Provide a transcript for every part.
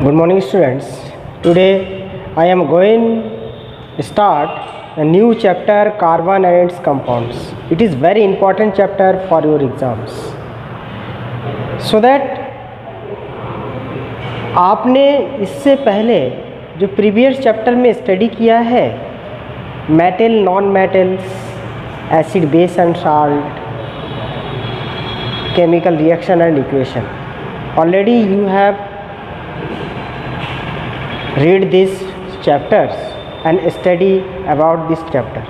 Good morning students. Today I am going to start a new chapter carbon and its compounds. It is very important chapter for your exams. So that आपने इससे पहले जो previous chapter में study किया है metal non metals acid base and salt chemical reaction and equation already you have read these chapters and study about this chapter.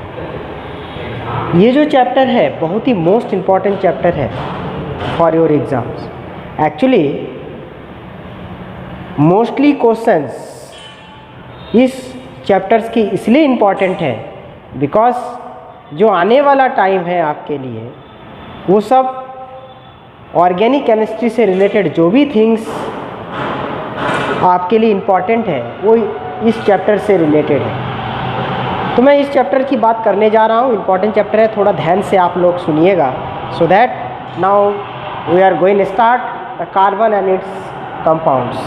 ये जो chapter है बहुत ही मोस्ट इम्पॉर्टेंट चैप्टर है for your exams. Actually mostly questions इस chapters की इसलिए important है because जो आने वाला टाइम है आपके लिए वो सब ऑर्गेनिक केमिस्ट्री से रिलेटेड जो भी थिंग्स आपके लिए इम्पॉर्टेंट है वो इस चैप्टर से रिलेटेड है. तो मैं इस चैप्टर की बात करने जा रहा हूँ. इम्पॉर्टेंट चैप्टर है, थोड़ा ध्यान से आप लोग सुनिएगा. So that now we are going start the carbon and it's compounds.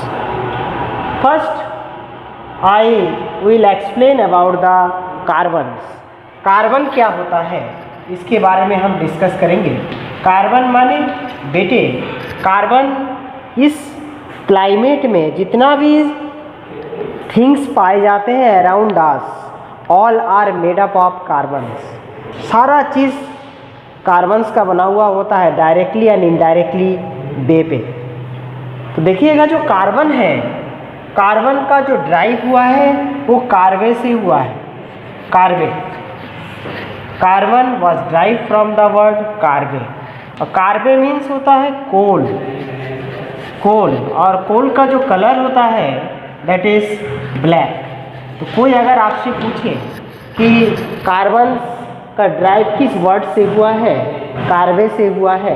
First I will explain about the carbons. Carbon क्या होता है इसके बारे में हम डिस्कस करेंगे. कार्बन माने बेटे कार्बन इस क्लाइमेट में जितना भी थिंग्स पाए जाते हैं around us all are made up of carbons. सारा चीज़ कार्बन्स का बना हुआ होता है डायरेक्टली एंड इनडायरेक्टली वे पे. तो देखिएगा जो कार्बन है कार्बन का जो ड्राइव हुआ है वो कार्बे से हुआ है. Carbo carbon was drive from the word carbo. और कार्बे मीन्स होता है कोल. कोल और कोल का जो कलर होता है दैट इज़ ब्लैक. तो कोई अगर आपसे पूछे कि कार्बन का ड्राइव किस वर्ड से हुआ है, कार्बे से हुआ है.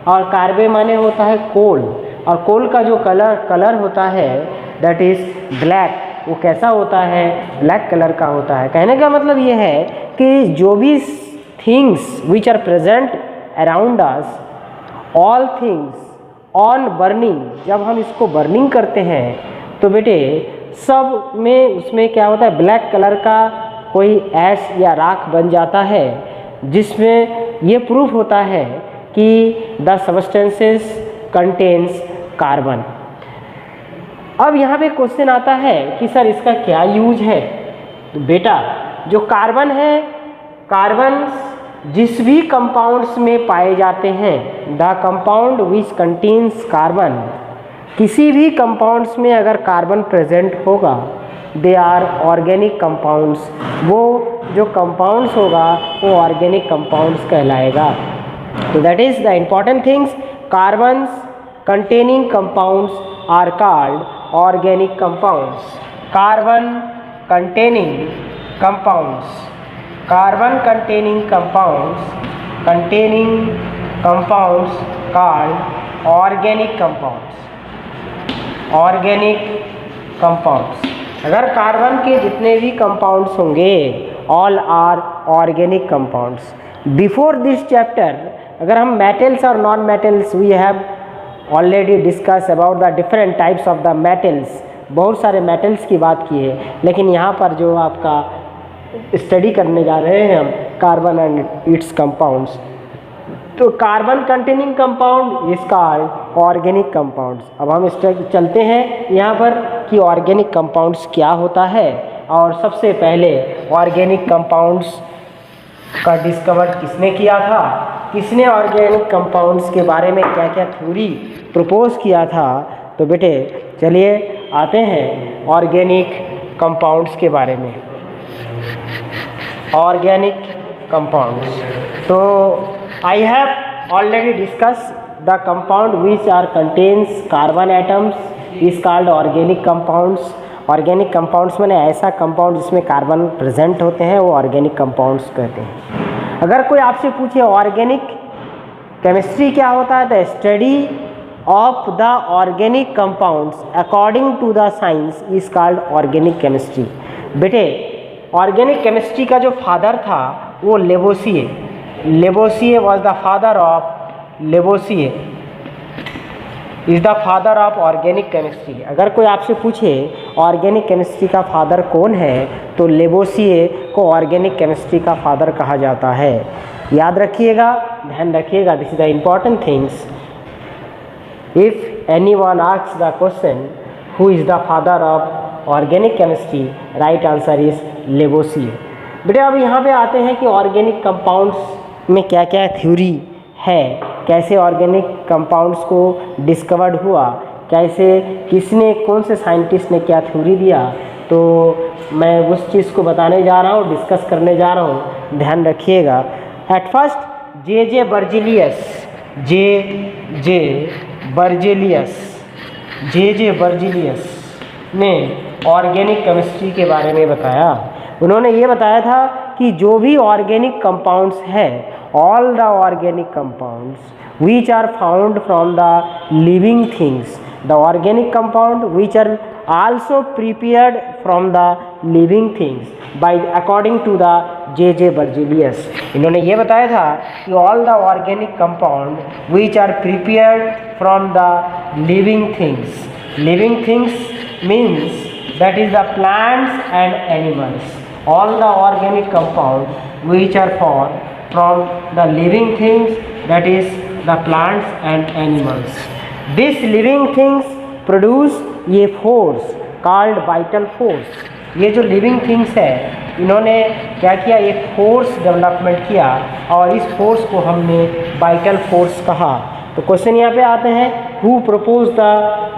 और कार्बे माने होता है कोल और कोल का जो कलर होता है दैट इज़ ब्लैक. वो कैसा होता है, ब्लैक कलर का होता है. कहने का मतलब ये है कि जो भी things which are present around us all things on burning, जब हम इसको बर्निंग करते हैं तो बेटे सब में उसमें क्या होता है ब्लैक कलर का कोई ऐश या राख बन जाता है जिसमें ये प्रूफ होता है कि द सब्सटेंसेस कंटेन्स कार्बन. अब यहाँ पे क्वेश्चन आता है कि सर इसका क्या यूज है. तो बेटा जो कार्बन है कार्बन जिस भी कंपाउंड्स में पाए जाते हैं the compound which contains carbon, किसी भी कंपाउंड्स में अगर कार्बन प्रेजेंट होगा दे आर ऑर्गेनिक कंपाउंड्स. वो जो कंपाउंड्स होगा वो ऑर्गेनिक कंपाउंड्स कहलाएगा. तो that is the important things. Carbons containing compounds are called organic compounds. Carbon containing compounds carbon containing compounds called organic compounds. Organic compounds. अगर carbon के जितने भी कंपाउंड्स होंगे all are organic compounds. Before this chapter अगर हम metals और non metals we have already discuss about the different types of the metals. बहुत सारे मेटल्स की बात की है लेकिन यहाँ पर जो आपका स्टडी करने जा रहे हैं हम कार्बन एंड इट्स कंपाउंड्स. तो carbon containing compound is called organic compounds. अब हम चलते हैं यहाँ पर कि ऑर्गेनिक कंपाउंड्स क्या होता है. और सबसे पहले ऑर्गेनिक कंपाउंड्स का डिस्कवर किसने किया था, किसने ऑर्गेनिक कंपाउंड्स के बारे में क्या क्या थ्योरी प्रपोज किया था. तो बेटे चलिए आते हैं ऑर्गेनिक कंपाउंड्स के बारे में. Organic compounds. तो I have already discuss the compound which are contains carbon atoms is called organic compounds. Organic compounds माने ऐसा कंपाउंड जिसमें कार्बन प्रेजेंट होते हैं वो ऑर्गेनिक कंपाउंड्स कहते हैं. अगर कोई आपसे पूछे ऑर्गेनिक केमिस्ट्री क्या होता है, the study of the organic compounds according to the science is called organic chemistry. बेटे ऑर्गेनिक केमिस्ट्री का जो फादर था वो Lavoisier was the father of Lavoisier. Is the father of organic chemistry. अगर कोई आपसे पूछे ऑर्गेनिक केमिस्ट्री का फादर कौन है तो लेवोसिए को ऑर्गेनिक केमिस्ट्री का फादर कहा जाता है। याद रखिएगा, ध्यान रखिएगा, this is the important things. If anyone asks the question who is the father of organic chemistry, right answer is Lavoisier. बेटा अब यहाँ पे आते हैं कि ऑर्गेनिक कंपाउंड्स में क्या क्या थ्योरी है, कैसे ऑर्गेनिक कंपाउंड्स को डिस्कवर्ड हुआ, कैसे किसने कौन से साइंटिस्ट ने क्या थ्योरी दिया, तो मैं उस चीज़ को बताने जा रहा हूँ, डिस्कस करने जा रहा हूँ, ध्यान रखिएगा। एट फर्स्ट जे बर्जीलियस ने ऑर्गेनिक केमिस्ट्री के बारे में बताया। उन्होंने ये बताया था कि जो भी ऑर्गेनिक कंपाउंड्स है, all the organic compounds which are found from the living things, the organic compound which are also prepared from the living things by according to the J.J. Berzelius। इन्होंने ये बताया था कि all the organic compound which are prepared from the living things means that is the plants and animals, all the organic compound which are formed from the living things, that is the plants and animals. These living things produce ये force called vital force। ये जो living things है, इन्होंने क्या किया, एक force development किया और इस फोर्स को हमने वाइटल फोर्स कहा। तो क्वेश्चन यहाँ पे आते हैं, who propose the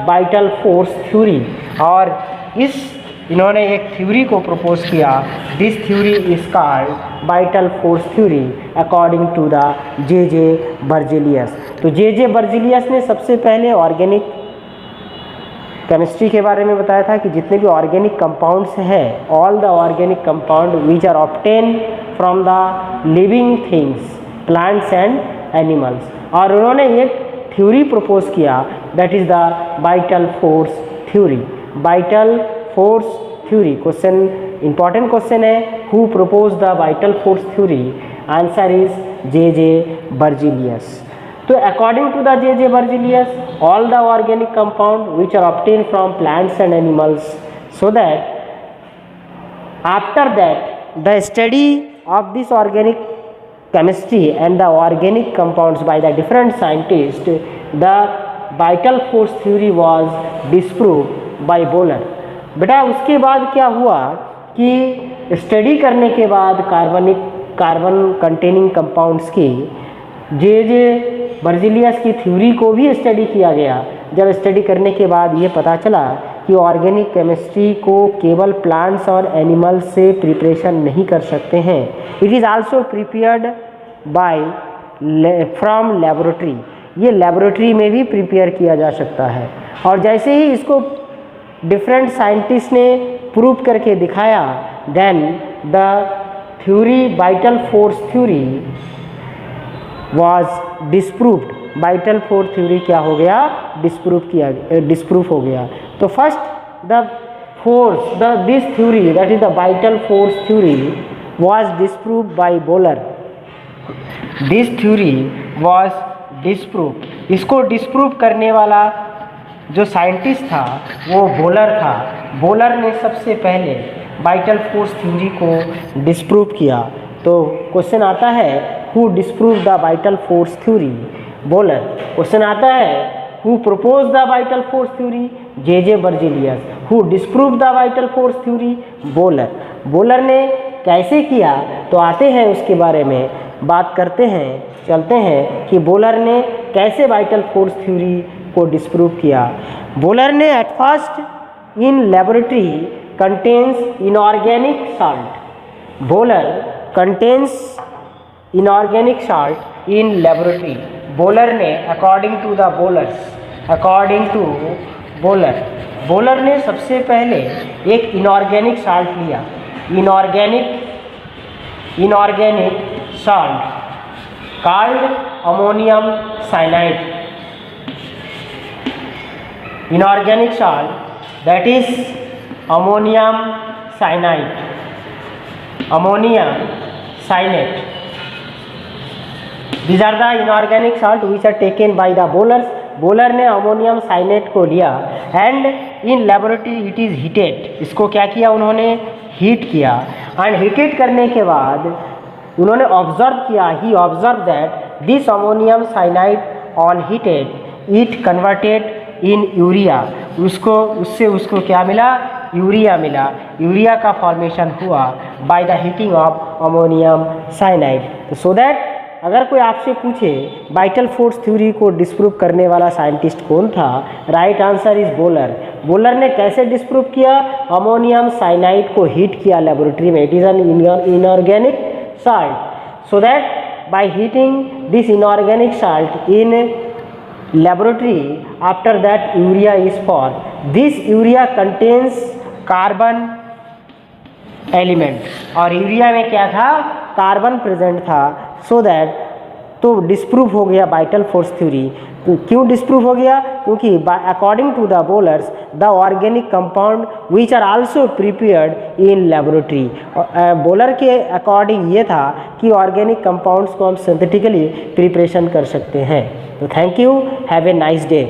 vital force theory, और इन्होंने एक थ्योरी को प्रपोज किया। This theory is called vital force theory according to the J Berzelius. तो जे बर्जीलियस ने सबसे पहले ऑर्गेनिक केमिस्ट्री के बारे में बताया था कि जितने भी ऑर्गेनिक कंपाउंड्स हैं, all the organic compound which are obtain from the living things, plants and animals, और उन्होंने एक थ्योरी प्रपोज किया, that is the vital force theory. Vital force theory, question important question है, who propose the vital force theory, answer is J Berzelius. तो according to the J Berzelius, all the organic compound which are obtain from plants and animals, so that after that the study of this organic chemistry and the organic compounds by the different scientists, the vital force theory was disproved by Bohler। बेटा उसके बाद क्या हुआ कि study करने के बाद carbon containing compounds की जे बर्जीलियस की थ्योरी को भी स्टडी किया गया। जब स्टडी करने के बाद ये पता चला कि ऑर्गेनिक केमिस्ट्री को केवल प्लांट्स और एनिमल्स से प्रिपरेशन नहीं कर सकते हैं, it is also prepared by from laboratory, ये लेबोरेटरी में भी प्रिपेयर किया जा सकता है। और जैसे ही इसको डिफरेंट साइंटिस्ट ने प्रूव करके दिखाया, then the theory vital force theory was disproved. Vital force theory क्या हो गया, डिस्प्रूव हो गया। तो first the force this theory, that is the vital force theory was disproved by Wohler. This theory was disprove. इसको disprove करने वाला जो साइंटिस्ट था वो बोलर था। बोलर ने सबसे पहले वाइटल फोर्स थ्योरी को डिस्प्रूव किया। तो क्वेश्चन आता है, who disprove the vital force theory, bowler. Question आता है, who propose the vital force theory, J Berzelius. Who disprove the vital force theory, bowler. Wohler ने कैसे किया, तो आते हैं उसके बारे में बात करते हैं, चलते हैं कि बोलर ने कैसे वाइटल फोर्स थ्योरी को डिस्प्रूव किया। बोलर ने at first in laboratory contains inorganic salt. Wohler contains inorganic salt in laboratory. Wohler ने अकॉर्डिंग टू बोलर ने सबसे पहले एक इनऑर्गेनिक साल्ट लिया। Inorganic salt called ammonium cyanide. Inorganic salt that is ammonium cyanide, ammonium cyanate. These are the inorganic salt which are taken by the bowlers bowler ने ammonium साइनेट को लिया and in laboratory it is heated, इसको क्या किया उन्होंने, heat किया। And heated करने के बाद उन्होंने ऑब्जर्व किया, he observe that this ammonium cyanide on heated it converted in urea, उसको क्या मिला, यूरिया मिला। यूरिया का फॉर्मेशन हुआ by the heating of ammonium cyanide. तो सो दैट अगर कोई आपसे पूछे वाइटल फोर्स थ्योरी को डिस्प्रूव करने वाला साइंटिस्ट कौन था, right answer is Wohler. Wohler ने कैसे डिस्प्रूव किया, अमोनियम साइनाइड को हीट किया लेबोरेटरी में, it is an inorganic salt, so that by heating this inorganic salt in laboratory, after that urea is formed. This urea contains carbon element और urea में क्या था, कार्बन प्रेजेंट था। So that तो disprove हो गया vital force theory. क्यों disprove हो गया, क्योंकि according to the Wohler's the organic compound which are also prepared in laboratory, Wohler के अकॉर्डिंग ये था कि ऑर्गेनिक कंपाउंड्स को हम सिंथेटिकली प्रिपरेशन कर सकते हैं। तो thank you, have a nice day.